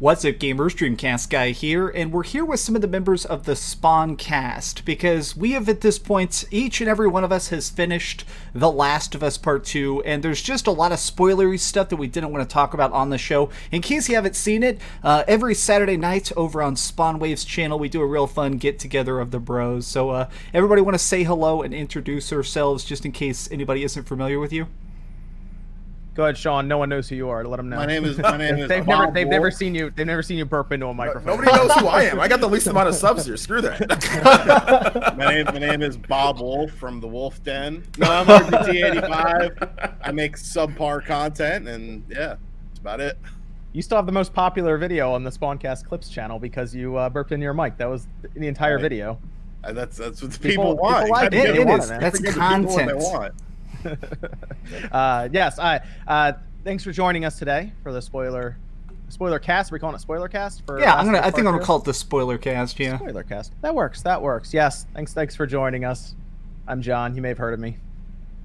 What's up, gamers? DreamcastGuy here, and we're here with some of the members of the Spawn cast, because we have, at this point, each and every one of us has finished The Last of Us Part 2, and there's just a lot of spoilery stuff that we didn't want to talk about on the show. In case you haven't seen it, every Saturday night over on SpawnWave's channel, we do a real fun get-together of the bros. So, everybody want to say hello and introduce ourselves, just in case anybody isn't familiar with you? Go ahead, Sean. No one knows who you are. Let them know. My name is. They've never seen you. They've never seen you burp into a microphone. Nobody knows who I am. I got the least amount of subs here. Screw that. My name is Bob Wolf from the Wolf Den. No, I'm RGT 85. I make subpar content, and yeah, that's about it. You still have the most popular video on the Spawncast Clips channel because you burped into your mic. That was the entire video. That's what the people want. People like it is. That's content. They want. Yes, thanks for joining us today for the spoiler cast. Are we calling it spoiler cast? Yeah, I think I'm gonna call it the spoiler cast. Yeah, spoiler cast. That works. Yes, thanks for joining us. I'm John. You may have heard of me.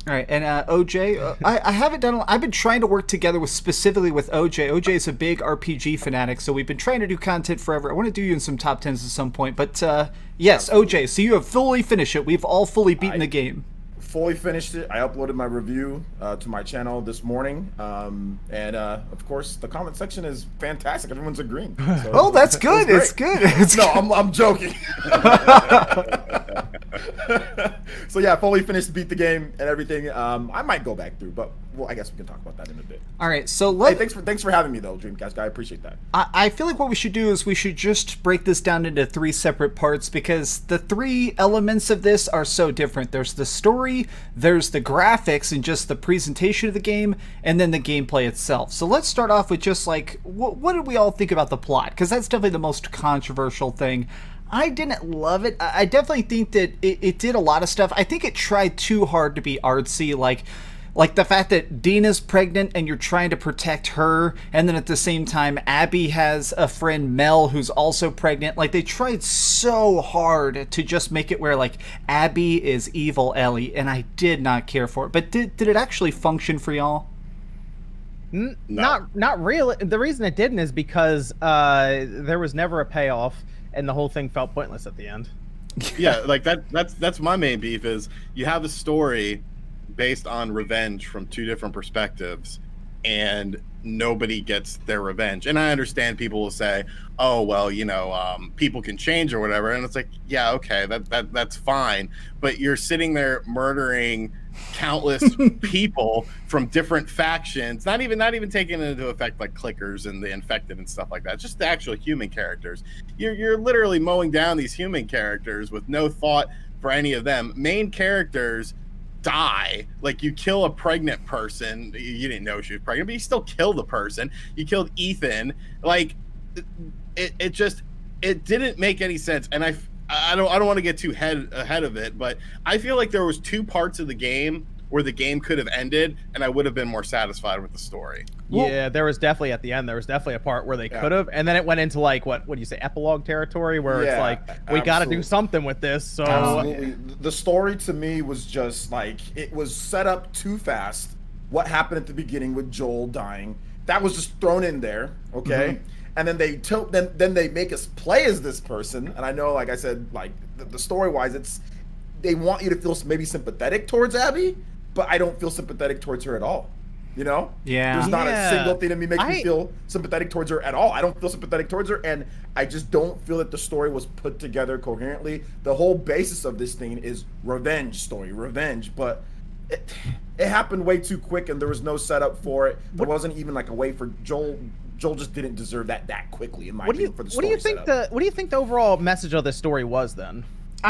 All right, and OJ, I haven't done. I've been trying to work together specifically with OJ. OJ is a big RPG fanatic, so we've been trying to do content forever. I want to do you in some top 10s at some point, but yes, OJ. So you have fully finished it. We've all fully beaten the game. Fully finished it. I uploaded my review to my channel this morning, and of course the comment section is fantastic. Everyone's agreeing. So, oh, that's good. It's good. No, I'm joking. So yeah, fully finished, beat the game and everything. I might go back through, but well, I guess we can talk about that in a bit. All right. So hey, thanks for having me though, DreamcastGuy. I appreciate that. I feel like what we should do is we should just break this down into 3 separate parts, because the 3 elements of this are so different. There's the story, there's the graphics and just the presentation of the game, and then the gameplay itself. So let's start off with just like, what did we all think about the plot? Because that's definitely the most controversial thing. I didn't love it. I definitely think that it did a lot of stuff. I think it tried too hard to be artsy, like the fact that Dina's pregnant and you're trying to protect her, and then at the same time Abby has a friend Mel who's also pregnant. Like, they tried so hard to just make it where like Abby is evil Ellie, and I did not care for it. But did it actually function for y'all? No. Not really. The reason it didn't is because there was never a payoff, and the whole thing felt pointless at the end. Yeah, like that's my main beef is you have a story based on revenge from 2 different perspectives, and nobody gets their revenge. And I understand people will say, oh, well, you know, people can change or whatever. And it's like, yeah, okay, that's fine. But you're sitting there murdering countless people from different factions, not even taking into effect like clickers and the infected and stuff like that, just the actual human characters. You're literally mowing down these human characters with no thought for any of them. Main characters die. Like, you kill a pregnant person, you didn't know she was pregnant, but you still killed the person. You killed Ethan. Like, it didn't make any sense. And I don't want to get too ahead of it, but I feel like there was 2 parts of the game where the game could have ended, and I would have been more satisfied with the story. Yeah, there was definitely at the end. There was definitely a part where they could have, and then it went into like what do you say, epilogue territory, where it's like we got to do something with this. So absolutely. The story to me was just like, it was set up too fast. What happened at the beginning with Joel dying, that was just thrown in there, okay? And then then they make us play as this person. And I know, like I said, like the story wise, they want you to feel maybe sympathetic towards Abby, but I don't feel sympathetic towards her at all. You know? Yeah. There's not a single thing in me makes me feel sympathetic towards her at all. I don't feel sympathetic towards her, and I just don't feel that the story was put together coherently. The whole basis of this thing is revenge, but it happened way too quick, and there was no setup for it. There wasn't even like a way for Joel. Joel just didn't deserve that quickly, in my opinion, for the story. What do you think the overall message of this story was then?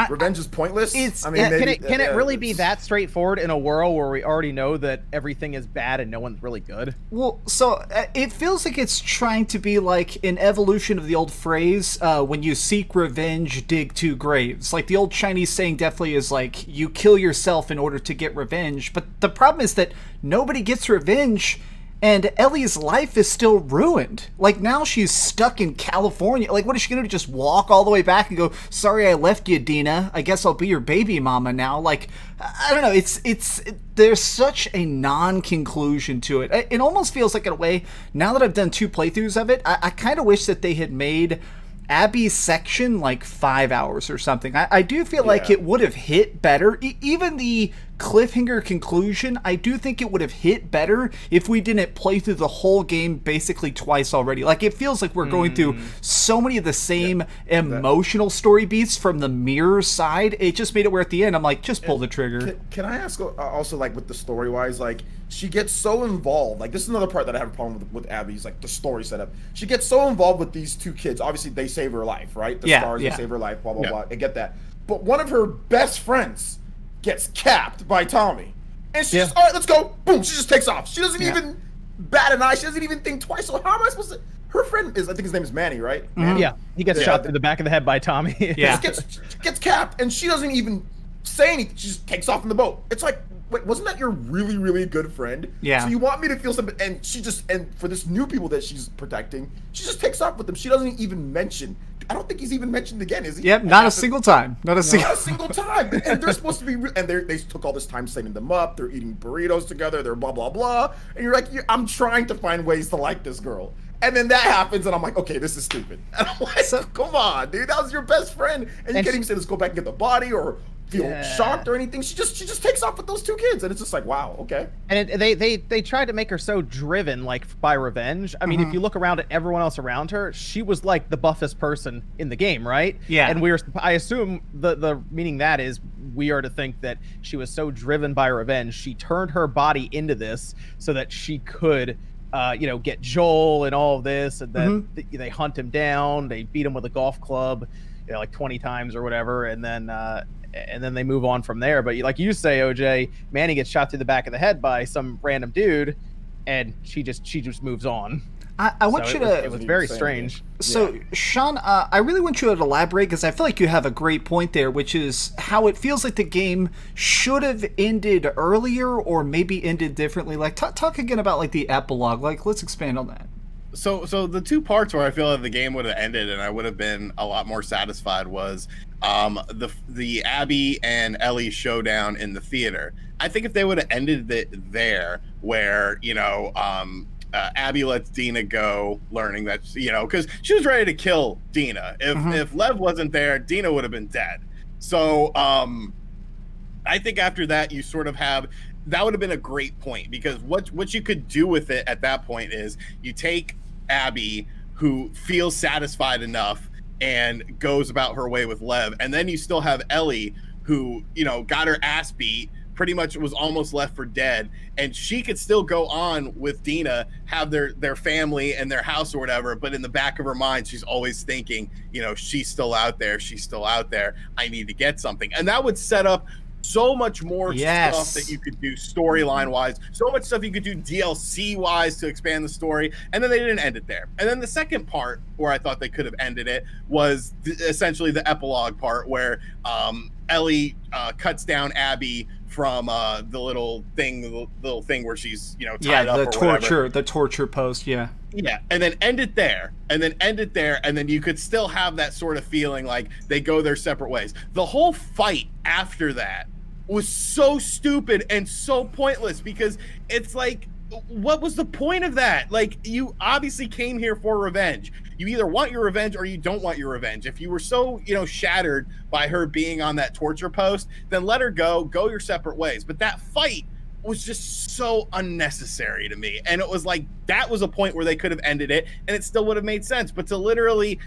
Revenge is pointless. I mean, can it really be that straightforward in a world where we already know that everything is bad and no one's really good? Well, so it feels like it's trying to be like an evolution of the old phrase, when you seek revenge, dig 2 graves. Like, the old Chinese saying definitely is like, you kill yourself in order to get revenge. But the problem is that nobody gets revenge and Ellie's life is still ruined. Like, now she's stuck in California. Like, what is she gonna do, just walk all the way back and go, sorry I left you, Dina, I guess I'll be your baby mama now? Like, I don't know, there's such a non-conclusion to it. It almost feels like, in a way, now that I've done 2 playthroughs of it, I kind of wish that they had made Abby's section like 5 hours or something. I do feel like it would have hit better. Even the cliffhanger conclusion, I do think it would have hit better if we didn't play through the whole game basically twice already. Like, it feels like we're going through so many of the same emotional story beats from the mirror side. It just made it where at the end I'm like, just pull the trigger. Can I ask also, like, with the story wise, like, she gets so involved. Like, this is another part that I have a problem with Abby's, like, the story setup. She gets so involved with these 2 kids. Obviously, they save her life, right? The stars, they save her life, blah, blah, blah. I get that. But one of her best friends gets capped by Tommy. And she's just, all right, let's go. Boom, she just takes off. She doesn't even bat an eye. She doesn't even think twice. So how am I supposed to... Her friend is, I think his name is Manny, right? Manny? Yeah, he gets shot through the back of the head by Tommy. Gets capped, and she doesn't even say anything. She just takes off in the boat. It's like, wait, wasn't that your really, really good friend? Yeah. So you want me to feel something, and she just, and for this new people that she's protecting, she just takes off with them. She doesn't even mention. I don't think he's even mentioned again, is he? Yep, not a single time. Not a single time. And they're supposed to be, and they took all this time setting them up. They're eating burritos together. They're blah, blah, blah. And you're like, I'm trying to find ways to like this girl. And then that happens, and I'm like, okay, this is stupid. And I'm like, come on, dude, that was your best friend. And you can't even say, let's go back and get the body or feel shocked or anything. She just takes off with those 2 kids, and it's just like, wow, okay. And they tried to make her so driven, like, by revenge. I mean, if you look around at everyone else around her, she was like the buffest person in the game, right? Yeah. And I assume the meaning that is, we are to think that she was so driven by revenge, she turned her body into this so that she could get Joel and all of this, and then they hunt him down, they beat him with a golf club, like 20 times or whatever, and then they move on from there. But like you say, OJ, Manny gets shot through the back of the head by some random dude, and she just moves on. I want you to... It was very strange. So, Sean, I really want you to elaborate, because I feel like you have a great point there, which is how it feels like the game should have ended earlier or maybe ended differently. Like, talk again about, like, the epilogue. Like, let's expand on that. So the 2 parts where I feel like the game would have ended and I would have been a lot more satisfied was the Abby and Ellie showdown in the theater. I think if they would have ended it there, where Abby lets Dina go, learning that, because she was ready to kill Dina. If Lev wasn't there, Dina would have been dead. So I think after that, you sort of that would have been a great point, because what you could do with it at that point is you take Abby, who feels satisfied enough and goes about her way with Lev, and then you still have Ellie, who got her ass beat, pretty much was almost left for dead, and she could still go on with Dina, have their family and their house or whatever, but in the back of her mind she's always thinking, she's still out there, I need to get something. And that would set up so much more stuff that you could do storyline wise, so much stuff you could do DLC wise to expand the story, and then they didn't end it there. And then the second part where I thought they could have ended it was essentially the epilogue part, where Ellie cuts down Abby from the little thing where she's tied up, the torture post, and then end it there, and then you could still have that sort of feeling like they go their separate ways. The whole fight after that was so stupid and so pointless, because it's like, what was the point of that? Like, you obviously came here for revenge. You either want your revenge or you don't want your revenge. If you were so, shattered by her being on that torture post, then let her go your separate ways. But that fight was just so unnecessary to me. And it was like, that was a point where they could have ended it and it still would have made sense. But to literally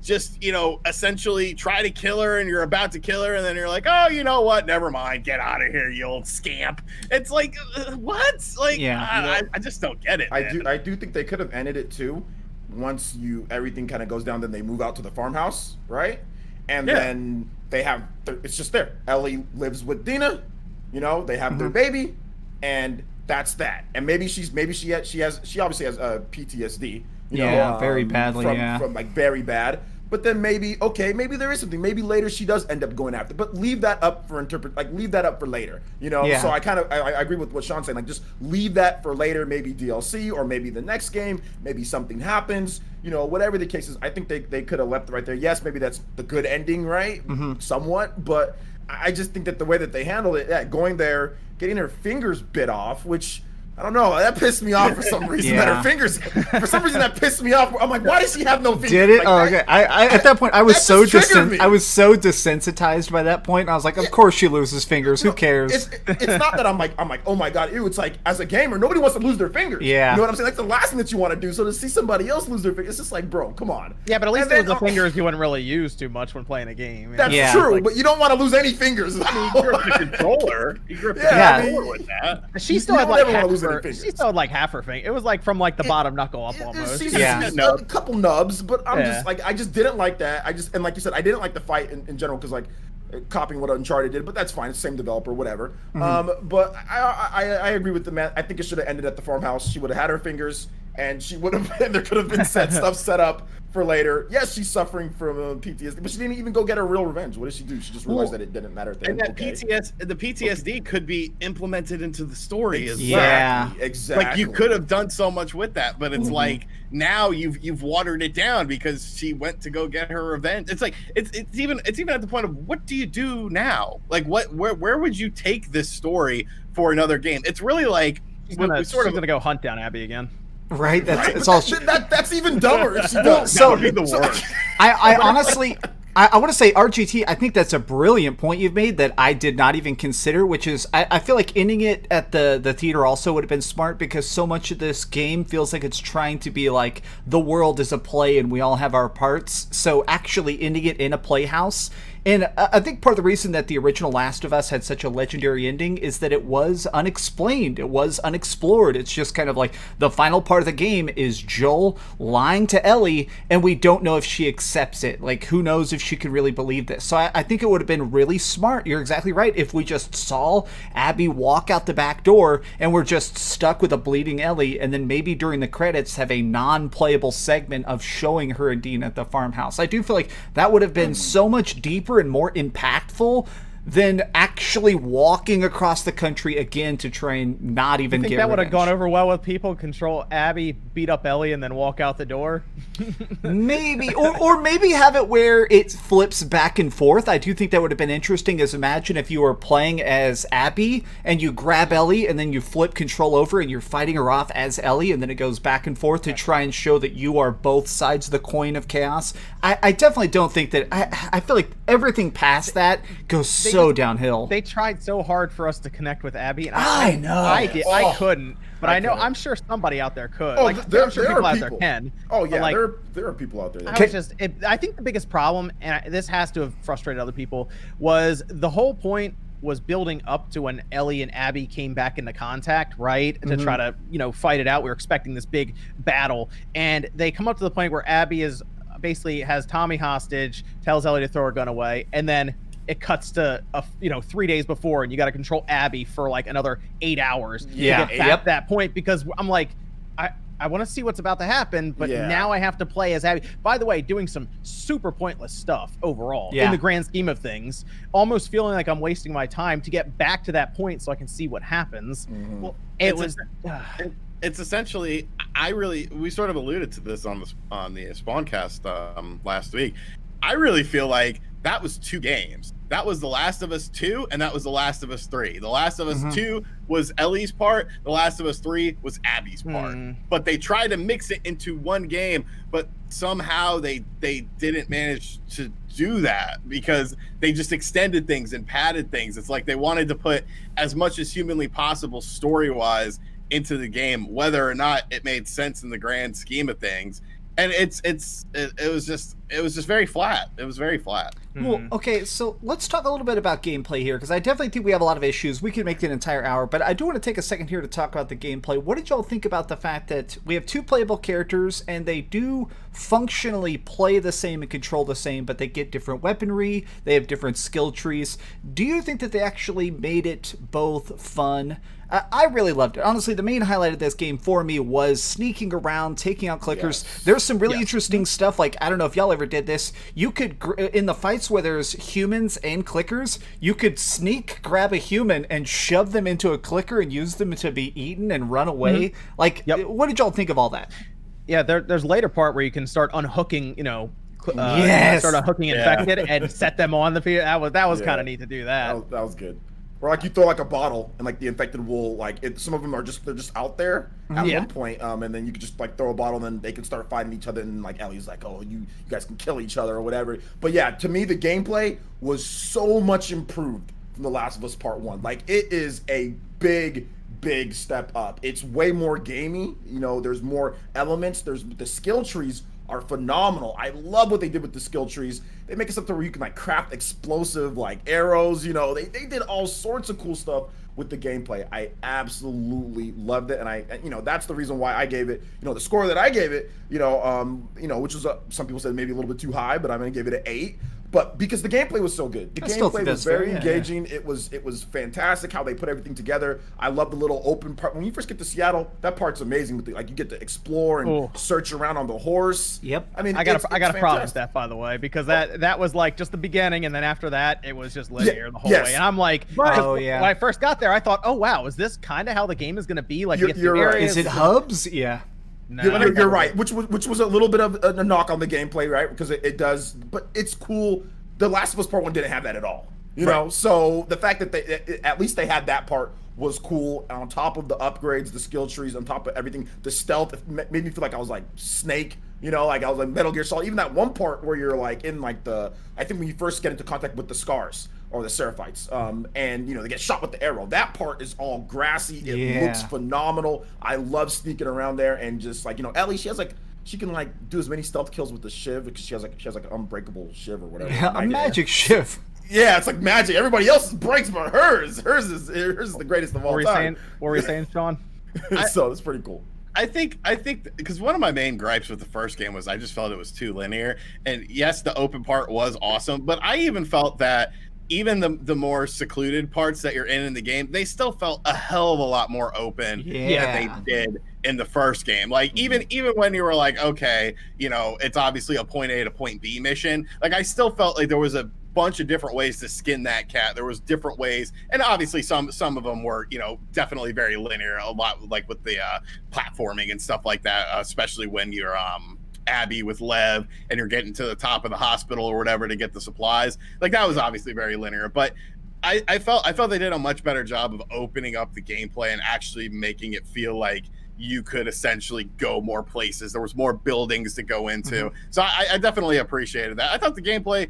just, essentially try to kill her, and you're about to kill her, and then you're like, oh, you know what? Never mind. Get out of here, you old scamp. It's like, what? Like, I just don't get it. I do think they could have ended it too. Once everything kind of goes down, then they move out to the farmhouse, right? And then they have, it's just there. Ellie lives with Dina, they have their baby, and that's that. And maybe she obviously has PTSD. Very badly, from like very bad. but then maybe there is something. Maybe later she does end up going after, but leave that up for leave that up for later, you know. Yeah. So I agree with what Sean's saying. Like, just leave that for later, maybe DLC or maybe the next game, maybe something happens, you know, whatever the case is. I think they could have left it right there. Yes, maybe that's the good ending, right? Somewhat, but I just think that the way that they handled it, going there, getting her fingers bit off, which I don't know, that pissed me off for some reason. Yeah. That her fingers, for some reason, that pissed me off. I'm like, why does she have no fingers? Did it? Like, Okay. I at that point I was that just triggered me. I was so desensitized by that point. I was like, of course she loses fingers. Who cares? It's not that I'm like, oh my god, ew. It's like, as a gamer, nobody wants to lose their fingers. Yeah. You know what I'm saying? Like, the last thing that you want to do. So to see somebody else lose their fingers, it's just like, bro, come on. Yeah, but at least And it was then, the fingers you wouldn't really use too much when playing a game. That's Yeah. true, Like, but you don't want to lose any fingers. I mean, you grip the controller. You grip the Yeah, controller with that. she still You had don't like ever wanna half lose any her, fingers. she still had like half her finger. It was like from like the bottom knuckle up almost. She's Yeah. a couple nubs, but I'm Yeah. just like, I just didn't like that. And like you said, I didn't like the fight in general because like copying what Uncharted did, but that's fine. It's the same developer, whatever. But I agree with the man. I think it should have ended at the farmhouse. She would have had her fingers, and she would have been, there could have been stuff set up for later. Yes, she's suffering from PTSD, but she didn't even go get her real revenge. What did she do? She just realized that it didn't matter at the And end. that the PTSD could be implemented into the story as well. Yeah. Exactly. Like, you could have done so much with that, but it's like now you've watered it down because she went to go get her revenge. It's like it's even at the point of, what do you do now? Like, where would you take this story for another game? It's really like She's we gonna go hunt down Abby again. Right? That's Right? it's But all that's even dumber if she does. that would be the worst. I honestly, I want to say, RGT, I think that's a brilliant point you've made that I did not even consider, which is I feel like ending it at the theater also would have been smart, because so much of this game feels like it's trying to be like the world is a play and we all have our parts. So actually ending it in a playhouse. And I think part of the reason that the original Last of Us had such a legendary ending is that it was unexplained. It was unexplored. It's just kind of like the final part of the game is Joel lying to Ellie, and we don't know if she accepts it. Like, who knows if she could really believe this. So I think it would have been really smart. You're exactly right. If we just saw Abby walk out the back door and we're just stuck with a bleeding Ellie, and then maybe during the credits have a non-playable segment of showing her and Dean at the farmhouse. I do feel like that would have been so much deeper and more impactful than actually walking across the country again to try and not even I think get that would have revenge. gone over well with people. Control Abby, beat up Ellie, and then walk out the door. Maybe, or maybe have it where it flips back and forth. I do think that would have been interesting. As imagine if you were playing as Abby and you grab Ellie and then you flip control over and you're fighting her off as Ellie, and then it goes back and forth to try and show that you are both sides of the coin of chaos. I definitely don't think that. I feel like everything past that goes so downhill. They tried so hard for us to connect with Abby, and I know. I couldn't. But I know couldn't. I'm sure somebody out there could. Oh, like, I'm sure people out there can. Oh yeah, But, like, there are people out there. I was just, I think the biggest problem, and this has to have frustrated other people, was the whole point was building up to when Ellie and Abby came back into contact, right? To try to, fight it out. We were expecting this big battle, and they come up to the point where Abby is basically has Tommy hostage, tells Ellie to throw her gun away, and then it cuts to 3 days before, and you got to control Abby for like another 8 hours to get back to that point, because I'm like, I want to see what's about to happen, but now I have to play as Abby. By the way, doing some super pointless stuff overall in the grand scheme of things, almost feeling like I'm wasting my time to get back to that point so I can see what happens. Well, it's essentially, we sort of alluded to this on the Spawncast last week. I really feel like that was two games. That was The Last of Us 2, and that was The Last of Us 3. The Last of Us 2 was Ellie's part. The Last of Us 3 was Abby's part. But they tried to mix it into one game, but somehow they didn't manage to do that, because they just extended things and padded things. It's like they wanted to put as much as humanly possible story-wise into the game, whether or not it made sense in the grand scheme of things. And it was just very flat. It was very flat. Well, okay, so let's talk a little bit about gameplay here, because I definitely think we have a lot of issues. We could make it an entire hour, but I do want to take a second here to talk about the gameplay. What did y'all think about the fact that we have two playable characters, and they do functionally play the same and control the same, but they get different weaponry, they have different skill trees? Do you think that they actually made it both fun? I really loved it. Honestly, the main highlight of this game for me was sneaking around, taking out clickers. There's some really interesting stuff. Like, I don't know if y'all ever did this, you could, in the fights where there's humans and clickers, you could sneak grab a human and shove them into a clicker and use them to be eaten and run away. Like, what did y'all think of all that? Yeah, there's a later part where you can start unhooking, yes, start unhooking infected and set them on the field. That was kind of neat to do that. That was good. Or like you throw like a bottle and like the infected will some of them are they're just out there at one point, and then you can just like throw a bottle and then they can start fighting each other, and like Ellie's like, oh, you guys can kill each other or whatever. But yeah, to me the gameplay was so much improved from The Last of Us Part 1. Like, it is a big step up. It's way more gamey. There's more elements. The skill trees are phenomenal. I love what they did with the skill trees. They make it something where you can like craft explosive like arrows. They did all sorts of cool stuff with the gameplay. I absolutely loved it, and that's the reason why I gave it, the score that I gave it, which was some people said maybe a little bit too high, but I'm gonna give it an 8. But because the gameplay was so good, the gameplay was very engaging. Yeah. It was fantastic how they put everything together. I love the little open part when you first get to Seattle. That part's amazing. With you get to explore and search around on the horse. Yep. I mean, I got a problem with that, by the way, because that was like just the beginning, and then after that it was just linear the whole way. And I'm like, when I first got there, I thought, oh wow, is this kind of how the game is going to be? Like, you're right. Is it hubs? Yeah. No, you're right, which was a little bit of a knock on the gameplay, right? Because it does, but it's cool. The Last of Us Part 1 didn't have that at all, you know? So the fact that at least they had that part was cool. On top of the upgrades, the skill trees, on top of everything, the stealth made me feel like I was like Snake, like I was like Metal Gear Solid. Even that one part where you're like in like I think when you first get into contact with the Scars, or the Seraphites, and they get shot with the arrow. That part is all grassy. It looks phenomenal. I love sneaking around there and just like Ellie. She can like do as many stealth kills with the shiv because she has like an unbreakable shiv or whatever. Yeah, a magic shiv. Yeah, it's like magic. Everybody else's breaks, but hers is the greatest of all time. What were you saying, Sean? So it's pretty cool. I think because one of my main gripes with the first game was I just felt it was too linear. And yes, the open part was awesome, but I even felt that even the more secluded parts that you're in the game, they still felt a hell of a lot more open than they did in the first game. Like even when you were like, okay, it's obviously a point A to point B mission, like I still felt like there was a bunch of different ways to skin that cat. There was different ways, and obviously some of them were definitely very linear, a lot like with the platforming and stuff like that, especially when you're Abby with Lev and you're getting to the top of the hospital or whatever to get the supplies. Like that was obviously very linear, but I felt they did a much better job of opening up the gameplay and actually making it feel like you could essentially go more places. There was more buildings to go into. So I definitely appreciated that. I thought the gameplay,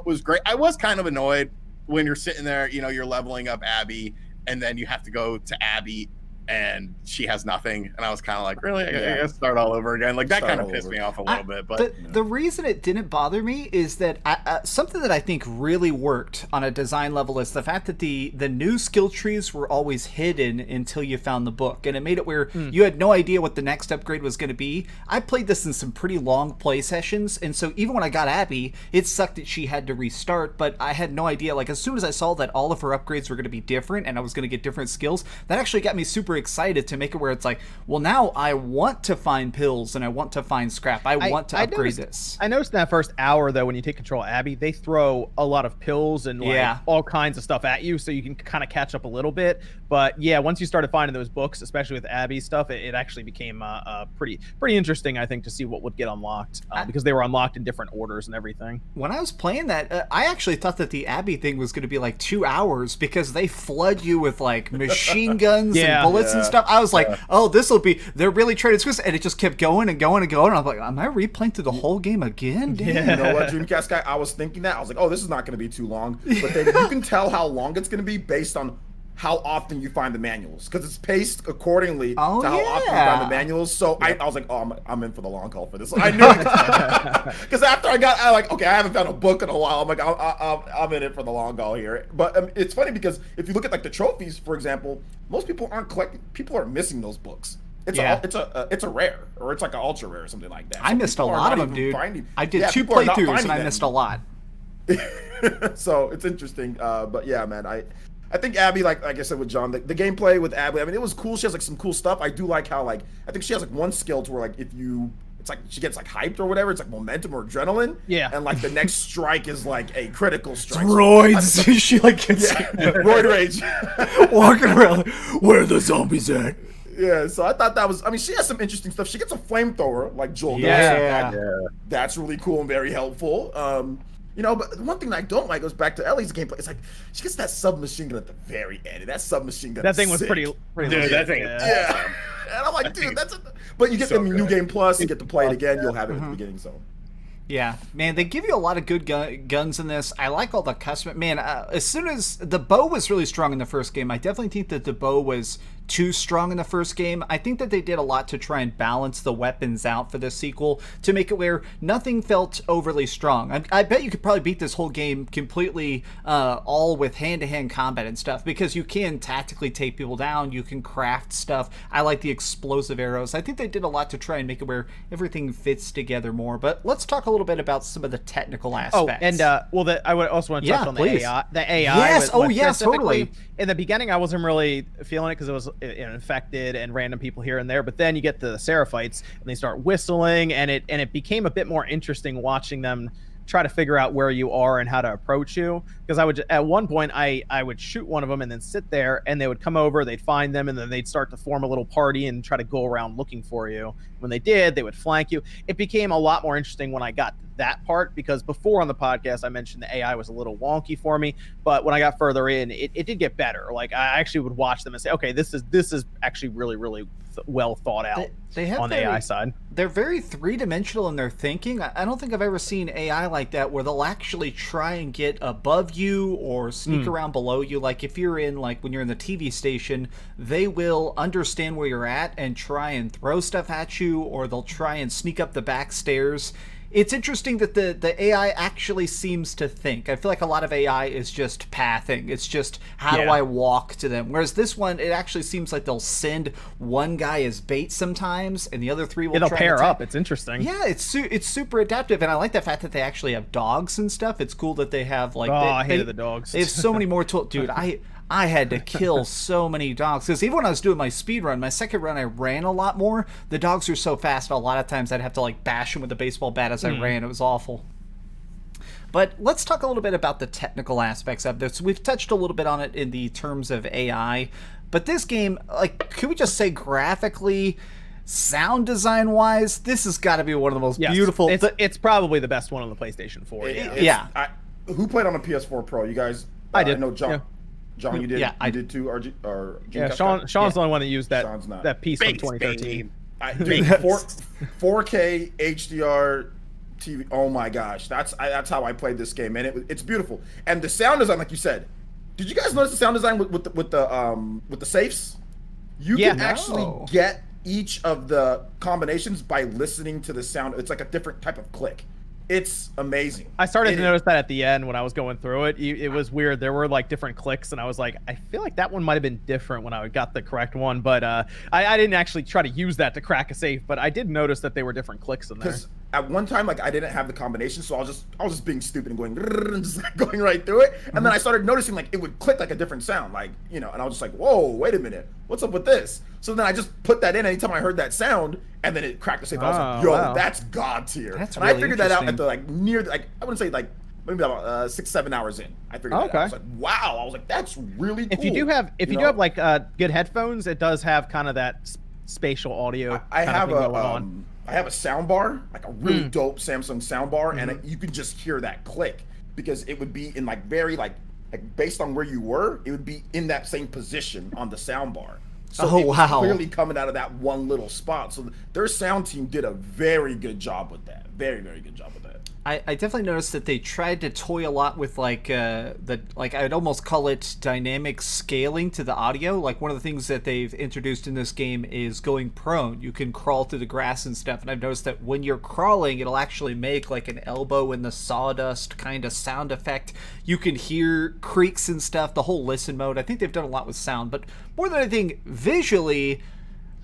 was great. I was kind of annoyed when you're sitting there, you're leveling up Abby and then you have to go to Abby and she has nothing, and I was kind of like, really? I gotta start all over again. Like that kind of pissed me off a little bit. But the reason it didn't bother me is that something that I think really worked on a design level is the fact that the new skill trees were always hidden until you found the book, and it made it where you had no idea what the next upgrade was going to be. I played this in some pretty long play sessions, and so even when I got Abby, it sucked that she had to restart, but I had no idea. Like as soon as I saw that all of her upgrades were going to be different and I was going to get different skills, that actually got me super excited to make it where it's like, well, now I want to find pills and I want to find scrap. I want to upgrade this. I noticed in that first hour though, when you take control of Abby, they throw a lot of pills and like all kinds of stuff at you, so you can kind of catch up a little bit. But yeah, once you started finding those books, especially with Abby's stuff, it actually became pretty interesting, I think, to see what would get unlocked because they were unlocked in different orders and everything. When I was playing that, I actually thought that the Abby thing was going to be like 2 hours because they flood you with like machine guns and bullets and stuff. I was like, oh, this will be, they're really trying to twist, and it just kept going and going and going. And I'm like, am I replaying through the whole game again? Damn. You know what, DreamcastGuy? I was thinking that. I was like, oh, this is not going to be too long. But then you can tell how long it's going to be based on how often you find the manuals, because it's paced accordingly to how often you find the manuals. So I was like, oh, I'm in for the long haul for this. I knew it. Because after I like, okay, I haven't found a book in a while. I'm like, I'm in it for the long haul here. But it's funny because if you look at like the trophies, for example, most people aren't collecting. People are missing those books. It's a rare, or it's like an ultra rare or something like that. I missed a lot of them, dude. I did 2 playthroughs and I missed a lot. So it's interesting. But yeah, man, I think Abby, like I said with John, the gameplay with Abby, I mean, it was cool. She has like some cool stuff. I do like how I think she has like one skill to where like if you it's like she gets like hyped or whatever. It's like momentum or adrenaline. Yeah. And like the next strike is like a critical strike. Roids. She like gets roid rage. walking around. Like, where are the zombies at? Yeah, so I thought that was. I mean, she has some interesting stuff. She gets a flamethrower like Joel does. Yeah. That's really cool and very helpful. You know, but one thing that I don't like goes back to Ellie's gameplay. It's like she gets that submachine gun at the very end, and that submachine gun. That thing was sick. pretty Dude, legit. that thing. Yeah, and I'm like, dude, that's. But you get So the new good. game plus, you get to play it again. You'll have it at the beginning. So. Yeah, man, they give you a lot of good guns in this. I like all the custom. Man, as soon as the bow was really strong in the first game, I definitely think that the bow was too strong in the first game. I think that they did a lot to try and balance the weapons out for this sequel to make it where nothing felt overly strong. I bet you could probably beat this whole game completely all with hand-to-hand combat and stuff, because you can tactically take people down, you can craft stuff. I like the explosive arrows. I think they did a lot to try and make it where everything fits together more. But let's talk a little bit about some of the technical aspects. Oh, and I would also want to touch on please. the AI. The AI. Yes, specifically. totally. In the beginning, I wasn't really feeling it because it was infected and random people here and there. But then you get the Seraphites and they start whistling, and it became a bit more interesting watching them try to figure out where you are and how to approach you. Because I would, at one point, I would shoot one of them and then sit there, and they would come over, they'd find them, and then they'd start to form a little party and try to go around looking for you. When they did, they would flank you. It became a lot more interesting when I got to that part, because before on the podcast, I mentioned the AI was a little wonky for me, but when I got further in, it did get better. Like, I actually would watch them and say, okay, this is actually really, really well thought out they have on the AI side. They're very three-dimensional in their thinking. I don't think I've ever seen AI like that where they'll actually try and get above you or sneak around below you. Like if you're in, like when you're in the TV station, they will understand where you're at and try and throw stuff at you, or they'll try and sneak up the back stairs. It's interesting that the AI actually seems to think. I feel like a lot of AI is just pathing. It's just, how do I walk to them? Whereas this one, it actually seems like they'll send one guy as bait sometimes, and the other three will They'll try pair and attack. up. It's interesting. Yeah, it's super adaptive, and I like the fact that they actually have dogs and stuff. It's cool that they have, like... I hated the dogs. They have so many more tools. Dude, I had to kill so many dogs, because even when I was doing my speed run, my second run, I ran a lot more. The dogs are so fast, a lot of times I'd have to like bash them with a baseball bat as I ran. It was awful. But let's talk a little bit about the technical aspects of this. We've touched a little bit on it in the terms of AI, but this game, like, can we just say graphically, sound design wise, this has got to be one of the most beautiful. It's probably the best one on the PlayStation 4. Who played on a PS4 Pro? You guys? I did. I know John. Yeah. John, you did. Yeah, I did too. Yeah, Sean's the only one that used that piece from Base 2013. baby. 4K HDR TV. Oh my gosh, that's how I played this game, and it's beautiful. And the sound design, like you said, did you guys notice the sound design with the safes? You can actually get each of the combinations by listening to the sound. It's like a different type of click. It's amazing. I started to notice that at the end when I was going through it. It was weird. There were like different clicks, and I was like, I feel like that one might have been different when I got the correct one. But I didn't actually try to use that to crack a safe. But I did notice that there were different clicks in there. Because at one time, like I didn't have the combination, so I was just being stupid and going and just like going right through it. And then I started noticing like it would click like a different sound, like and I was just like, whoa, wait a minute, what's up with this? So then I just put that in anytime I heard that sound, and then it cracked the safe. I was like, yo, that's god tier. That's and really I figured that out at interesting. the I wouldn't say like maybe about 6-7 hours in. I figured that out. I was like, wow. I was like, that's really cool. If you do have like good headphones, it does have kind of that spatial audio. I have a sound bar, like a really dope Samsung sound bar, and you could just hear that click because it would be in like very like based on where you were, it would be in that same position on the sound bar. So it was clearly coming out of that one little spot. So their sound team did a very good job with that. Very, very good job with that. I definitely noticed that they tried to toy a lot with like I'd almost call it dynamic scaling to the audio. Like one of the things that they've introduced in this game is going prone. You can crawl through the grass and stuff, and I've noticed that when you're crawling, it'll actually make like an elbow in the sawdust kind of sound effect. You can hear creaks and stuff. The whole listen mode. I think they've done a lot with sound, but more than anything, visually,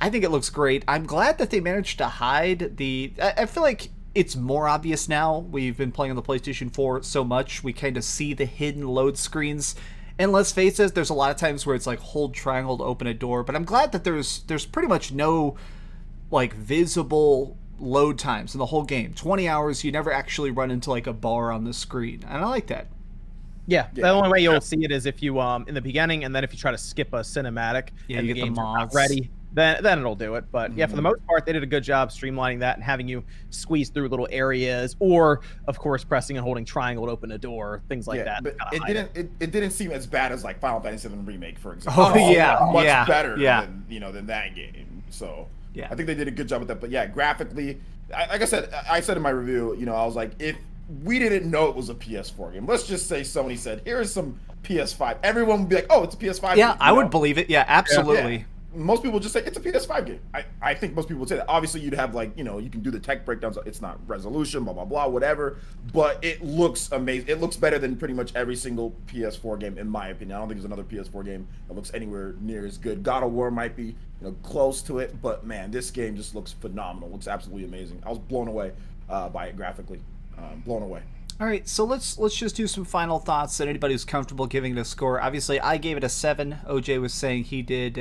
I think it looks great. I'm glad that they managed to hide the. I feel like it's more obvious now. We've been playing on the PlayStation 4 so much, we kind of see the hidden load screens. And let's face it, there's a lot of times where it's like hold triangle to open a door, but I'm glad that there's pretty much no like visible load times in the whole game. 20 hours, you never actually run into like a bar on the screen. And I like that. Yeah, the only way you'll see it is if you in the beginning, and then if you try to skip a cinematic and you the get the game's not mods. ready, then it'll do it. But yeah, for the most part, they did a good job streamlining that and having you squeeze through little areas, or of course pressing and holding triangle to open a door, things like that. But it didn't seem as bad as like Final Fantasy VII Remake, for example. Oh, much better than that game. So yeah, I think they did a good job with that. But yeah, graphically, like I said in my review, I was like, if we didn't know it was a PS4 game, let's just say Sony said, here's some PS5, everyone would be like, oh, it's a PS5 game. I would believe it. Yeah, absolutely. Yeah. Most people just say it's a PS5 game. I think most people would say that. Obviously, you'd have like, you can do the tech breakdowns. It's not resolution, blah, blah, blah, whatever. But it looks amazing. It looks better than pretty much every single PS4 game, in my opinion. I don't think there's another PS4 game that looks anywhere near as good. God of War might be, close to it. But man, this game just looks phenomenal. Looks absolutely amazing. I was blown away by it graphically. Blown away. All right, so let's just do some final thoughts that anybody who's comfortable giving it a score. Obviously, I gave it a 7. OJ was saying he did.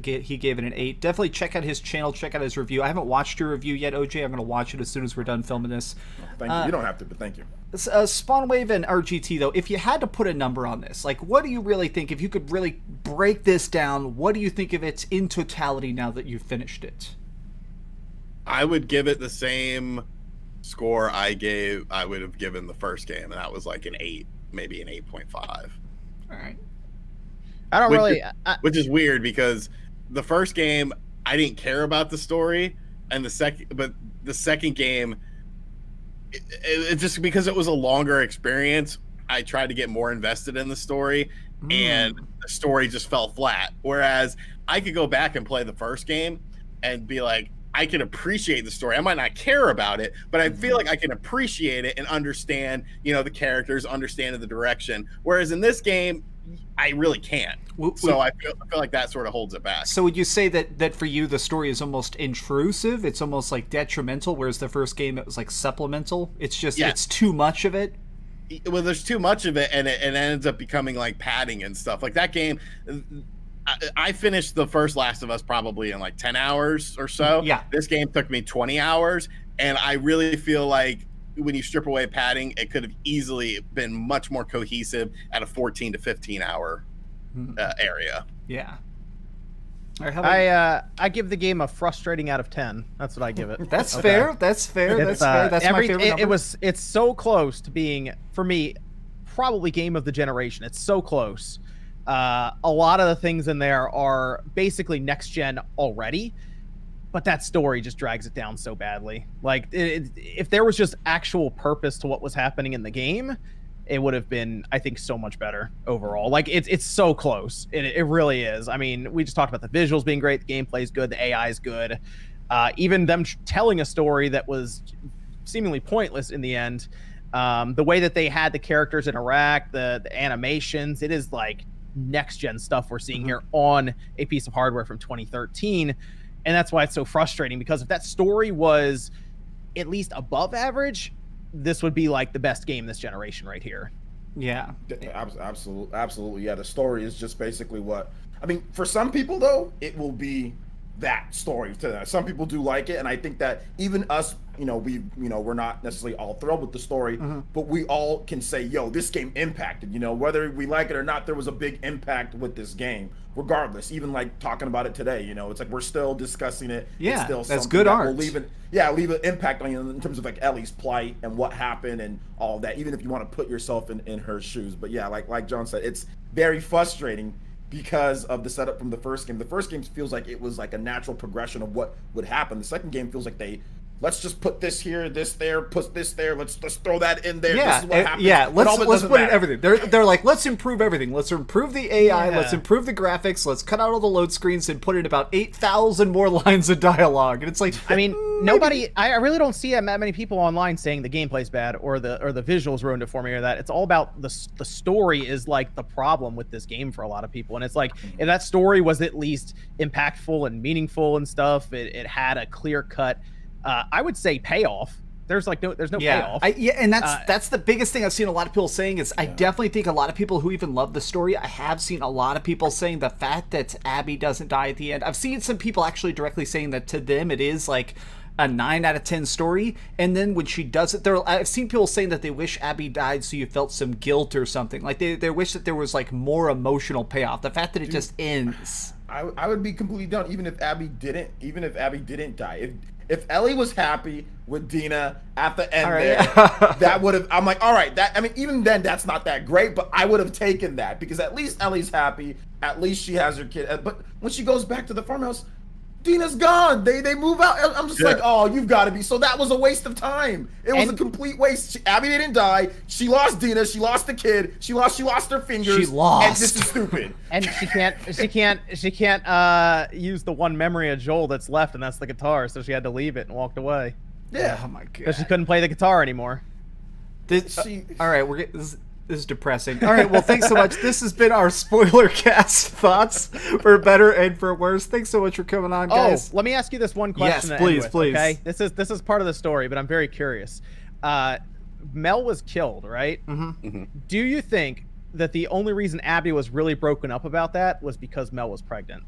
He gave it an 8. Definitely check out his channel. Check out his review. I haven't watched your review yet, OJ. I'm going to watch it as soon as we're done filming this. Thank you. You don't have to, but thank you. SpawnWave and RGT, though, if you had to put a number on this, like, what do you really think? If you could really break this down, what do you think of it in totality now that you've finished it? I would give it the same score I would have given the first game, and that was like an 8, maybe an 8.5. All right. I don't which is weird because the first game I didn't care about the story, and the second game, it just because it was a longer experience, I tried to get more invested in the story, and the story just fell flat. Whereas I could go back and play the first game and be like, I can appreciate the story. I might not care about it, but I feel like I can appreciate it and understand, the characters, understand the direction. Whereas in this game, I really can't. So I feel like that sort of holds it back. So would you say that for you, the story is almost intrusive? It's almost like detrimental, whereas the first game, it was like supplemental? It's just, it's too much of it? Well, there's too much of it, and it ends up becoming like padding and stuff. Like that game... I finished the first Last of Us probably in like 10 hours or so. Yeah. This game took me 20 hours, and I really feel like when you strip away padding, it could have easily been much more cohesive at a 14 to 15 hour area. Yeah. I give the game a frustrating out of 10. That's what I give it. That's fair. That's fair. That's fair. That's my favorite number. It's so close to being, for me, probably game of the generation. It's so close. A lot of the things in there are basically next gen already, but that story just drags it down so badly. Like if there was just actual purpose to what was happening in the game, it would have been, I think, so much better overall. Like it's so close. It really is. I mean, we just talked about the visuals being great, the gameplay is good, the AI is good. Even them telling a story that was seemingly pointless in the end. The way that they had the characters interact, the animations, it is like next gen stuff we're seeing here on a piece of hardware from 2013, and that's why it's so frustrating, because if that story was at least above average, this would be like the best game this generation right here. Yeah, absolutely. Yeah, the story is just basically what I mean. For some people, though, it will be that story to them. Some people do like it, and I think that even us, we're not necessarily all thrilled with the story, but we all can say, yo, this game impacted, whether we like it or not, there was a big impact with this game, regardless. Even like talking about it today, it's like we're still discussing it. Yeah, it's still that's good art. Will leave an impact on you in terms of like Ellie's plight and what happened and all of that, even if you want to put yourself in her shoes. But yeah, like John said, it's very frustrating because of the setup from the first game. The first game feels like it was like a natural progression of what would happen. The second game feels like let's just put this here, this there, put this there. Let's throw that in there. Yeah, this is what happens. Yeah. Let's put in everything. They're like, let's improve everything. Let's improve the AI. Yeah. Let's improve the graphics. Let's cut out all the load screens and put in about 8,000 more lines of dialogue. And it's like, I mean, nobody. I really don't see that many people online saying the gameplay's bad or the visuals ruined it for me or that. It's all about the story is like the problem with this game for a lot of people. And it's like, if that story was at least impactful and meaningful and stuff, it had a clear cut. I would say payoff. There's no payoff. And that's the biggest thing I've seen a lot of people saying is I definitely think a lot of people who even love the story, I have seen a lot of people saying the fact that Abby doesn't die at the end. I've seen some people actually directly saying that to them it is like a 9 out of 10 story, and then when she does it, I've seen people saying that they wish Abby died so you felt some guilt or something. Like they wish that there was like more emotional payoff. The fact that it just ends. I would be completely done even if Abby didn't die. If Ellie was happy with Dina at the end that would have, I'm like, all right, even then that's not that great, but I would have taken that because at least Ellie's happy, at least she has her kid. But when she goes back to the farmhouse, Dina's gone. They move out. I'm just like, oh, you've got to be. So that was a waste of time. It was a complete waste. Abby didn't die. She lost Dina. She lost the kid. She lost her fingers. She lost. And this is stupid. And she can't use the one memory of Joel that's left, and that's the guitar. So she had to leave it and walked away. Yeah. Oh my god. Because she couldn't play the guitar anymore. All right, this is depressing. All right, well, thanks so much. This has been our spoiler cast thoughts, for better and for worse. Thanks so much for coming on, guys. Oh, let me ask you this one question. Yes, please. Okay, this is part of the story, but I'm very curious. Mel was killed, right? Mm-hmm. Mm-hmm. Do you think that the only reason Abby was really broken up about that was because Mel was pregnant?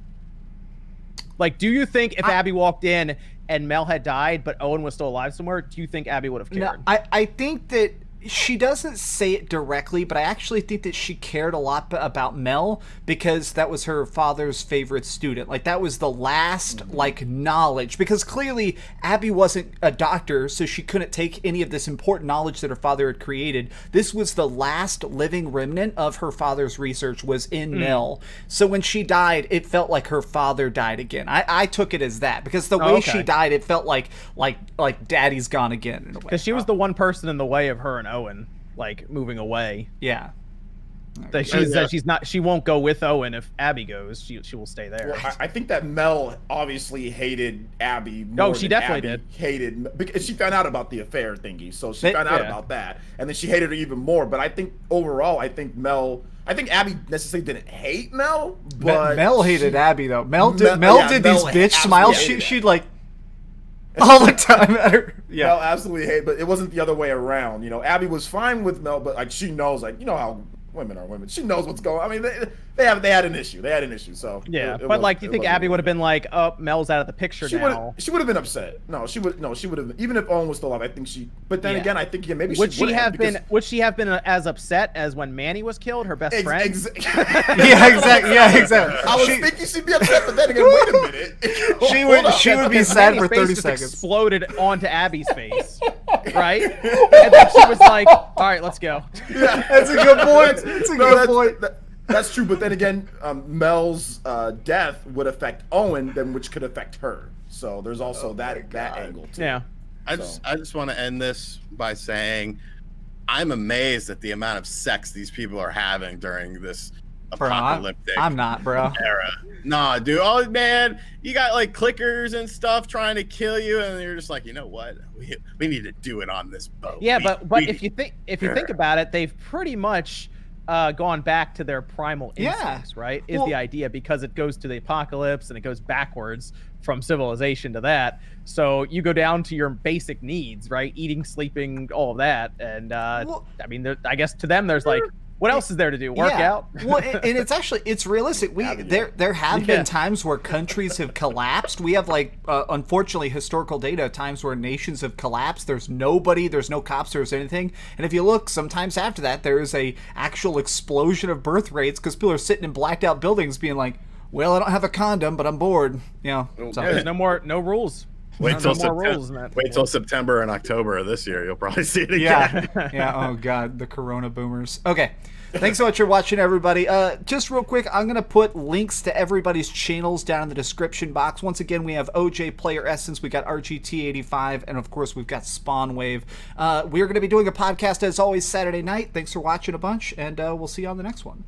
Like, do you think if Abby walked in and Mel had died, but Owen was still alive somewhere, do you think Abby would have cared? No, I think that she doesn't say it directly, but I actually think that she cared a lot about Mel because that was her father's favorite student. Like, that was the last, like, knowledge. Because clearly, Abby wasn't a doctor, so she couldn't take any of this important knowledge that her father had created. This was the last living remnant of her father's research was in Mel. So when she died, it felt like her father died again. I took it as that. Because the way she died, it felt like daddy's gone again, in a way. Because she was the one person in the way of her and Owen, like, moving away. Yeah. She won't go with Owen if Abby goes. She will stay there. Well, I think that Mel obviously hated Abby more Oh, she than definitely Abby did. hated, because she found out about the affair thingy, so she found out about that, and then she hated her even more. But I think overall, I think Abby necessarily didn't hate Mel, but Mel hated Abby though. Mel did these bitch smiles. She'd like all the time at her. Yeah, Mel absolutely hated, but it wasn't the other way around. You know, Abby was fine with Mel, but like she knows, like, you know how women are women. She knows what's going on. I mean, they had an issue. So yeah. But like, do you think Abby would have been like, oh, Mel's out of the picture now? She would have been upset. No, she would have. Even if Owen was still alive, I think she. But then again, I think maybe would she have been as upset as when Manny was killed, her best friend? Yeah, exactly. I was thinking she'd be upset, but then again, wait a minute. She would be sad for 30 seconds. Exploded onto Abby's face, right? And then she was like, "All right, let's go." Yeah, that's a good point. That's a good point. That's true, but then again, Mel's death would affect Owen, then which could affect her. So there's also that angle too. Yeah. I just want to end this by saying I'm amazed at the amount of sex these people are having during this apocalyptic I'm not, bro. era. Nah, dude. Oh man, you got like clickers and stuff trying to kill you, and you're just like, you know what? We need to do it on this boat. Yeah, but if you think about it, they've pretty much gone back to their primal instincts, right? Is the idea, because it goes to the apocalypse and it goes backwards from civilization to that. So you go down to your basic needs, right? Eating, sleeping, all of that. And I mean, I guess to them, there's like, what else is there to do? Work out? Well, and it's realistic. There have been times where countries have collapsed. We have unfortunately historical data times where nations have collapsed. There's nobody, there's no cops, there's anything. And if you look, sometimes after that, there is a actual explosion of birth rates because people are sitting in blacked out buildings being like, well, I don't have a condom, but I'm bored. You know, there's no rules. Wait till September and October of this year. You'll probably see it again. Yeah. Oh God, the Corona boomers. Okay. Thanks so much for watching, everybody. Just real quick, I'm going to put links to everybody's channels down in the description box. Once again, we have OJ PlayerEssence, we got RGT 85, and of course, we've got SpawnWave. We're going to be doing a podcast, as always, Saturday night. Thanks for watching a bunch, and we'll see you on the next one.